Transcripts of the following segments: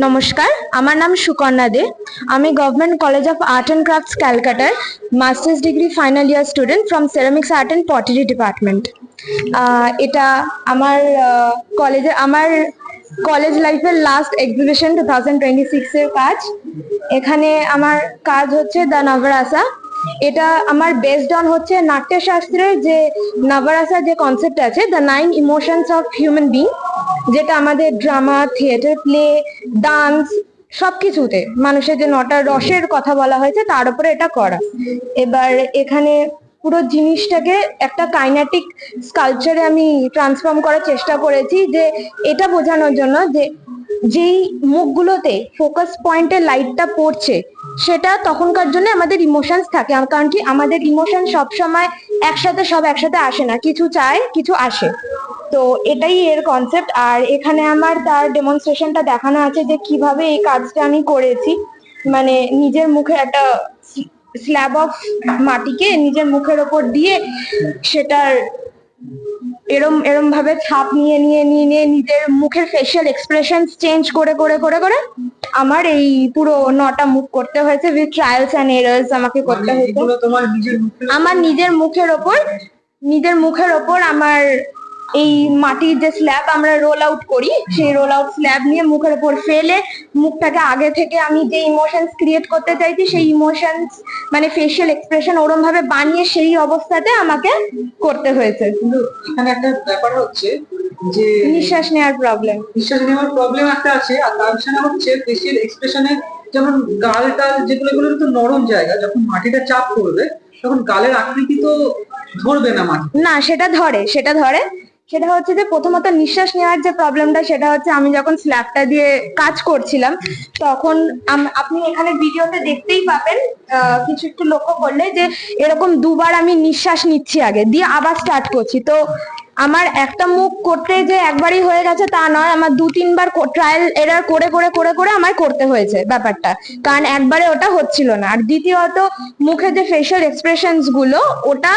নমস্কার, আমার নাম সুকন্যা দে। আমি government college of art and crafts ক্যালকাটার masters degree final year student from ceramics art and pottery department. এটা আমার কলেজ লাইফের লাস্ট এক্সিবিশন 2026 এর কাজ। এখানে আমার কাজ হচ্ছে দ্য নবরাসা। এটা আমার বেসড অন হচ্ছে নাট্যশাস্ত্রের যে নবরাসা যে কনসেপ্ট আছে, the 9 emotions of human being, যেটা আমাদের ড্রামা, থিয়েটার, প্লে, ডান্স সবকিছুতে মানুষের যে 9টা রসের কথা বলা হয়েছে তার উপরে এটা করা। এবার এখানে পুরো জিনিসটাকে একটা কাইনেটিক স্কাল্পচারে আমি ট্রান্সফর্ম করার চেষ্টা করেছি, যে এটা বোঝানোর জন্য যে যেই মুখগুলোতে ফোকাস পয়েন্টে লাইটটা পড়ছে সেটা তখনকার জন্য আমাদের ইমোশনস থাকে, কারণ কি আমাদের ইমোশন সবসময় সব একসাথে আসে না, কিছু চায় কিছু আসে। তো এটাই এর কনসেপ্ট। আর এখানে আমার তার ডেমনস্ট্রেশনটা দেখানো আছে যে কিভাবে এই কাজটা আমি করেছি। মানে নিজের মুখে একটা স্ল্যাব অফ মাটিকে নিজের মুখের ওপর দিয়ে সেটার এরম এরম ভাবে ছাপ নিয়ে নিয়ে নিয়ে নিয়ে নিজের মুখের ফেশিয়াল এক্সপ্রেশন চেঞ্জ করে করে করে করে আমার এই পুরো 9টা মুখ করতে হয়েছে, উইথ ট্রায়ালস এন্ড এরার্স আমাকে করতে হয়েছে। আমার নিজের মুখের ওপর আমার এই মাটির যে স্ল্যাব আমরা রোল আউট করি, সেই রোল আউট স্ল্যাব নিয়ে মুখের উপর ফেলে মুখটাকে আগে থেকে আমি যে ইমোশনস ক্রিয়েট করতে চাইছি সেই ইমোশনস মানে ফেশিয়াল এক্সপ্রেশন ওরম ভাবে বানিয়ে সেই অবস্থাতে আমাকে করতে হয়েছে। কিন্তু এখানে একটা ব্যাপার হচ্ছে যে নিঃশ্বাস নেওয়ার প্রবলেম একটা আছে, আর তার সাথে হচ্ছে ফেশিয়াল এক্সপ্রেশনের, যেমন গালটা যেগুলো তো নরম জায়গা, যখন মাটিটা চাপ করবে তখন গালের আকৃতি তো ধরবে না মাটি। না, সেটা ধরে। সেটা হচ্ছে যে প্রথমত নিঃশ্বাস নেওয়ার যে প্রবলেমটা, সেটা হচ্ছে আমি যখন স্ল্যাবটা দিয়ে কাজ করছিলাম তখন আপনি এখানে ভিডিওতে দেখতেই পাবেন, কিছু একটু লক্ষ্য করলে যে এরকম দুবার আমি নিঃশ্বাস নিচ্ছি আগে দিয়ে আবার স্টার্ট করছি। তো আমার একটা মুখ করতে যে একবারই হয়ে গেছে তা নয়, আমার 2-3 বার ট্রায়াল এরার করে করে করে করে আমায় করতে হয়েছে ব্যাপারটা, কারণ একবারে ওটা হচ্ছিল না। আর দ্বিতীয়ত মুখে যে ফেশিয়াল এক্সপ্রেশনস গুলো, ওটা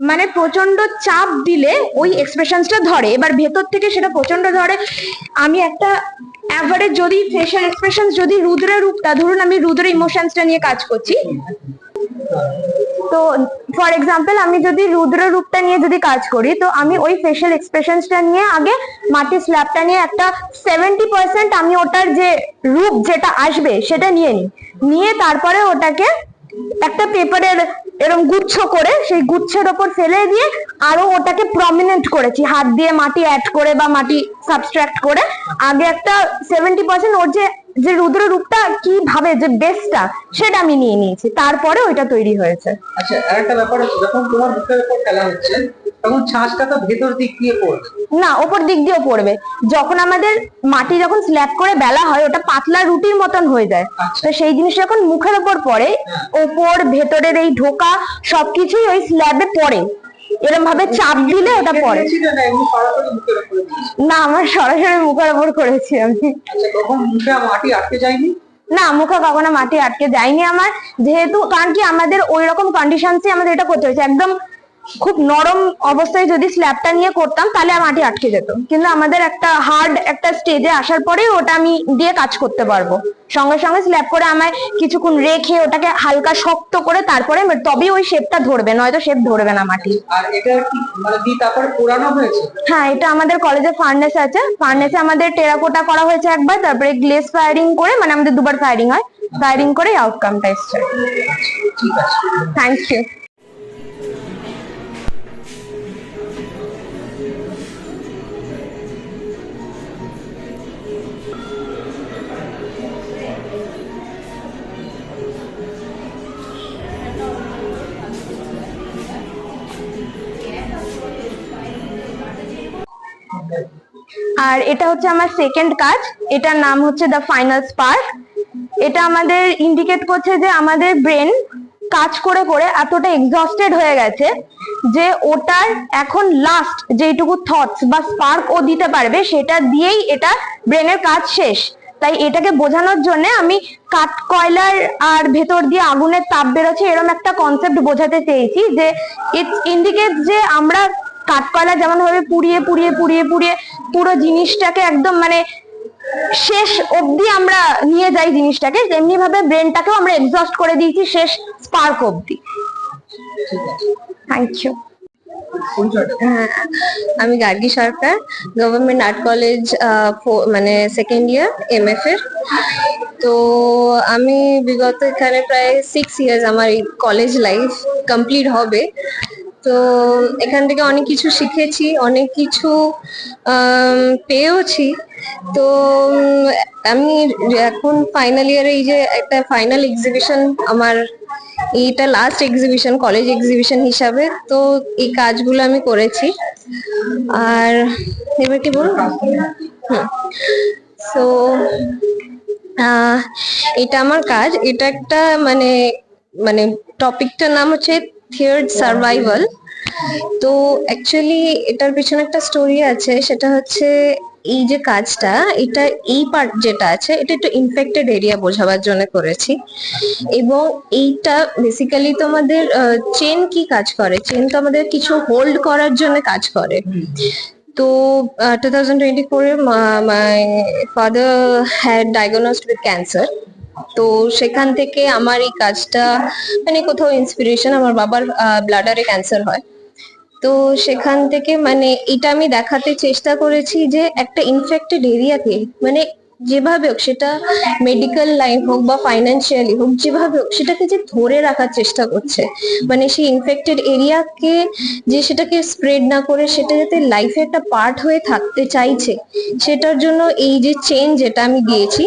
মানে প্রচন্ড চাপ দিলে ওই এক্সপ্রেশনসটা ধরে, এবার ভেতর থেকে সেটা প্রচন্ড ধরে। আমি একটা অ্যাভারেজ যদি ফেশিয়াল এক্সপ্রেশনস যদি রুদ্রের রূপটা, ধরুন আমি রুদ্র ইমোশনসটা নিয়ে কাজ করছি, তো ফর এক্সাম্পল আমি যদি রুদ্র রূপটা নিয়ে যদি কাজ করি, তো আমি ওই ফেশিয়াল এক্সপ্রেশনসটা নিয়ে আগে মাটির স্ল্যাবটা নিয়ে একটা 70% আমি ওটার যে রূপ যেটা আসবে সেটা নিয়ে তারপরে ওটাকে একটা পেপারের এরকম গুচ্ছ করে সেই গুচ্ছের ওপর ফেলে দিয়ে আরো ওটাকে প্রমিনেন্ট করেছি, হাত দিয়ে মাটি অ্যাড করে বা মাটি সাবস্ট্রাক্ট করে। আগে একটা 70% ওর যে রুদ্র রূপটা কিভাবে যে বেসটা সেটা আমি নিয়ে নিয়েছি, তারপরে ওইটা তৈরি হয়েছে। আচ্ছা, আরেকটা ব্যাপার হচ্ছে, যখন তোমার মুখের উপর ফেলা হচ্ছে তখন ছাঁচটা তো ভেতর দিক দিয়ে পড়বে না, ওপর দিক দিয়েও পড়বে। যখন আমাদের মাটি যখন স্ল্যাব করে বেলা হয় ওটা পাতলা রুটির মতন হয়ে যায়, তো সেই জিনিস যখন মুখের উপর পড়ে, ওপর ভেতরের এই ঢোকা সবকিছুই ওই স্ল্যাবে পড়ে, এরকম ভাবে চাপ দিলে ওটা পড়ে। না, আমার সরাসরি মুখের উপর করেছি আমি। কখন মুখে মাটি আটকে যায়নি? না, মুখে কখনো মাটি আটকে যায়নি আমার, যেহেতু কারণ কি আমাদের ওই রকম কন্ডিশনসে আমাদের এটা করতে হয়েছে। একদম খুব নরম অবস্থায় যদি স্ল্যাবটা নিয়ে করতাম তাহলে মাটি আটকে যেত, কিন্তু আমাদের একটা হার্ড একটা স্টেজে আসার পরে ওটা আমি দিয়ে কাজ করতে পারবো। সঙ্গে সঙ্গে স্ল্যাব করে আমায় কিছুক্ষণ রেখে ওটাকে হালকা শক্ত করে তারপরে তবেই ওই শেপটা ধরবে, নয়তো শেপ ধরবে না মাটি। আর এটা কি মানে দিয়ে তারপরে পোড়ানো হয়েছে? হ্যাঁ, এটা আমাদের কলেজে ফার্নেস আছে, ফার্নেসে আমাদের টেরাকোটা করা হয়েছে একবার, তারপরে গ্লেজ ফায়ারিং করে, মানে আমাদের 2বার ফায়ারিং হয়, ফায়ারিং করে আউটকামটা এসছে। ঠিক আছে, থ্যাংক ইউ। আর এটা হচ্ছে আমার সেকেন্ড কাজ, এটার নাম হচ্ছে দ্য ফাইনাল স্পার্ক। এটা আমাদের ইন্ডিকেট করছে যে আমাদের ব্রেন কাজ করে করে এতটা এক্সস্টেড হয়ে গেছে যে ওটার এখন লাস্ট যেটুকু থটস বা স্পার্ক ও দিতে পারবে সেটা দিয়েই এটা ব্রেনের কাজ শেষ। তাই এটাকে বোঝানোর জন্য আমি কাঠ কয়লার আর ভেতর দিয়ে আগুনের তাপ বেরোচ্ছে এরকম একটা কনসেপ্ট বোঝাতে চেয়েছি, যে ইটস ইন্ডিকেটস যে আমরা কাঠকয়লা যেমন ভাবে পুড়িয়ে পুড়িয়ে পুড়িয়ে পুড়িয়ে পুরো জিনিসটাকে একদম মানে শেষ অবধি আমরা নিয়ে যাই জিনিসটাকে, তেমনি ভাবে ব্রেনটাকেও আমরা এক্সস্ট করে দিয়েছি শেষ স্পার্ক অবধি। ঠিক আছে, থ্যাংক ইউ। পরিচয়টা। আমি Gargi Sarkar, government art college মানে সেকেন্ড ইয়ার MF এর। তো আমি বিগত এখানে প্রায় 6 ইয়ার্স আমার এই কলেজ লাইফ কমপ্লিট হবে। তো এখান থেকে অনেক কিছু শিখেছি, অনেক কিছু পেয়েওছি। তো আমি এখন ফাইনাল ইয়ারে এই যে একটা ফাইনাল এক্সিবিশন আমার, এইটা লাস্ট এক্সিবিশন কলেজ এক্সিবিশন হিসাবে, তো এই কাজগুলো আমি করেছি। আর এবার কি বলবো, সো এটা আমার কাজ, এটা একটা মানে মানে টপিকটার নাম হচ্ছে থিয়ার্ড সার্ভাইভাল। তো অ্যাকচুয়ালি এটার পিছনে একটা স্টোরি আছে, সেটা হচ্ছে এই যে কাজটা, এটা এই পার্ট যেটা আছে এটা একটু ইনফেক্টেড এরিয়া বোঝাবার জন্য করেছি। এবং এইটা বেসিক্যালি তো আমাদের চেন কি কাজ করে, চেন তো আমাদের কিছু হোল্ড করার জন্য কাজ করে। তো 2024 my father had diagnosed with cancer. তো সেখান থেকে আমার এই কাজটা মানে কোথাও ইন্সপিরেশন, আমার বাবার ব্লাডারে ক্যান্সার হয়। তো সেখান থেকে মানে এটা আমি দেখাতে চেষ্টা করেছি যে একটা ইনফেক্টেড এরিয়াকে মানে যেভাবে হোক, সেটা মেডিকেল লাইন হোক বা ফাইন্যান্সিয়ালি হোক, যেভাবে হোক সেটাকে যে ধরে রাখার চেষ্টা করছে, মানে সেই ইনফেক্টেড এরিয়াকে যে সেটাকে স্প্রেড না করে সেটা যাতে লাইফে একটা পার্ট হয়ে থাকতে চাইছে, সেটার জন্য এই যে চেন যেটা আমি দিয়েছি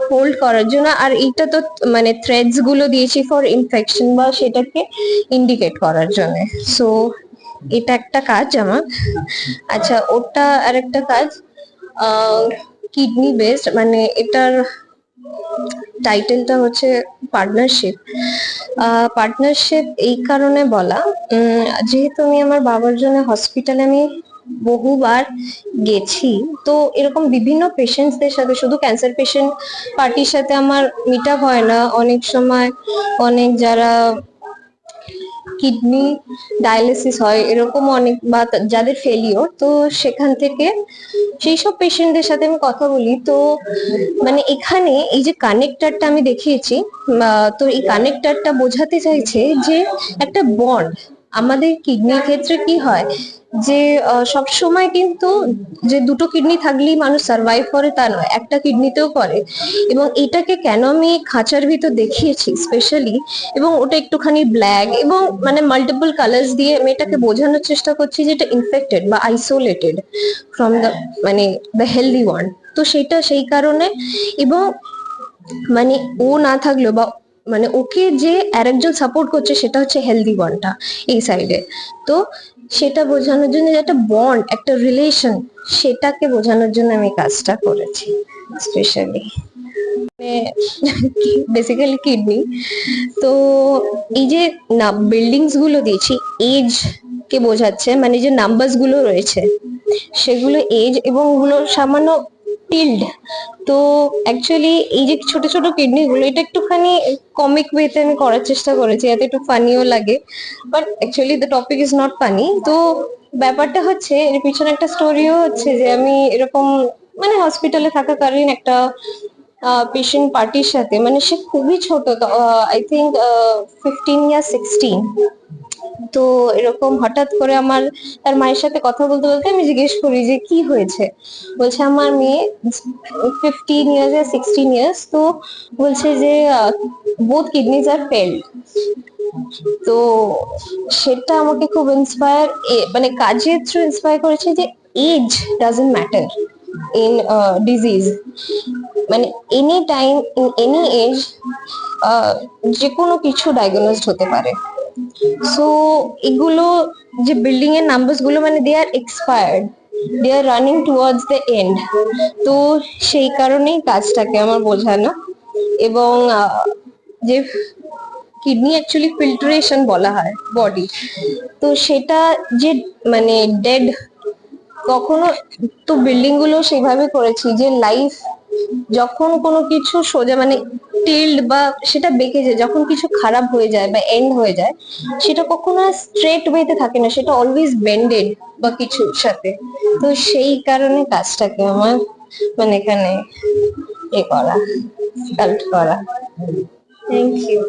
হোল্ড করার জন্য, আর এইটা তো মানে থ্রেডস গুলো দিয়েছি ফর ইনফেকশন বা সেটাকে ইন্ডিকেট করার জন্য। সো এটা একটা কাজ আমার। আচ্ছা, ওটা আর একটা কাজ কিডনি বেসড, মানে এটার টাইটেলটা হচ্ছে পার্টনারশিপ। পার্টনারশিপ এই কারণে বলা, যেহেতু আমি আমার বাবার জন্য হসপিটালে আমি বহুবার গেছি, তো এরকম বিভিন্ন পেশেন্টসদের সাথে, শুধু ক্যান্সার পেশেন্ট পার্টির সাথে আমার মিট আপ হয় না, অনেক সময় অনেক যারা কিডনি ডায়ালিসিস হয় এরকম অনেক, বা যাদের ফেলিওর, তো সেখান থেকে সেই সব পেশেন্টদের সাথে আমি কথা বলি। তো মানে এখানে এই যে কানেক্টারটা আমি দেখিয়েছি, তো এই কানেক্টারটা বোঝাতে চাইছে যে একটা বন্ড আমাদের কিডনির ক্ষেত্রে কি হয়, যে সব সময় কিন্তু যে দুটো কিডনি থাকলেই মানুষ সার্ভাইভ করে তা নয়, একটা কিডনিতেও করে। এবং এটাকে কেন আমি খাঁচার ভিতর দেখিয়েছি স্পেশালি, এবং ওটা একটুখানি ব্ল্যাক এবং মানে মাল্টিপল কালার্স দিয়ে আমি এটাকে বোঝানোর চেষ্টা করছি যে এটা ইনফেক্টেড বা আইসোলেটেড ফ্রম দ্য মানে দ্য হেলদি ওয়ান। তো সেটা সেই কারণে, এবং মানে ও না থাকলেও বা মানে ওকে যে আরেকজন সাপোর্ট করছে সেটা হচ্ছে হেলদি ওয়ানটা এই সাইডে। তো সেটা বোঝানোর জন্য যে একটা বন্ড, একটা রিলেশন, সেটাকে বোঝানোর জন্য আমি কাজটা করেছি স্পেশালি, বেসিক্যালি কিডনি। তো এই যে বিল্ডিংস গুলো দিয়েছি এজ কে বোঝাচ্ছে, মানে যে নাম্বারস গুলো রয়েছে সেগুলো এজ, এবং ওগুলো সামান্য টিল্ড। তো অ্যাকচুয়ালি এই যে ছোট ছোট কিডনি গুলো, এটা একটুখানি কমিক ওয়েতে আমি করার চেষ্টা করেছি যাতে একটু ফানিও লাগে, but actually the topic is not funny. তো ব্যাপারটা হচ্ছে এর পিছনে একটা স্টোরিও হচ্ছে যে আমি এরকম মানে হসপিটালে থাকাকালীন একটা পেশেন্ট পার্টির সাথে, মানে সে খুবই ছোট, আই থিঙ্ক 15 ইয়ার 16। তো এরকম হঠাৎ করে আমার তার মায়ের সাথে কথা বলতে বলতে আমি জিজ্ঞেস করি যে কি হয়েছে, বলছে আমার মেয়ে 15 ইয়ার্স আর 16 ইয়ার্স, তো বলছে যে বোথ কিডনিজ আর ফেল্ড। তো সেটা আমাকে খুব ইন্সপায়ার, মানে কাজের থ্রু ইন্সপায়ার করেছে যে age doesn't matter in disease, মানে any time in any age যে কোনো কিছু ডায়াগনোজড হতে পারে। সো এগুলো যে বিল্ডিং এর নাম্বারস গুলো মানে they are expired, they are running towards the end. তো সেই কারণেই কাজটাকে আমার বোঝানো। এবং যে কিডনি অ্যাকচুয়ালি ফিল্ট্রেশন বলা হয় বডি, তো সেটা যে মানে ডেড কখনো, তো বিল্ডিং গুলো সেভাবে করেছি যে লাইফ যখন কোনো কিছু সোজা মানে টিল্ড বা সেটা বেঁকে যায়, যখন কিছু খারাপ হয়ে যায় বা এন্ড হয়ে যায়, সেটা কখনো স্ট্রেট ওয়েতে থাকে না, সেটা অলওয়েজ বেন্ডেড বা কিছুর সাথে। তো সেই কারণে কাজটাকে আমার মানে এখানে এ করা স্কাল্পট করা। Thank you.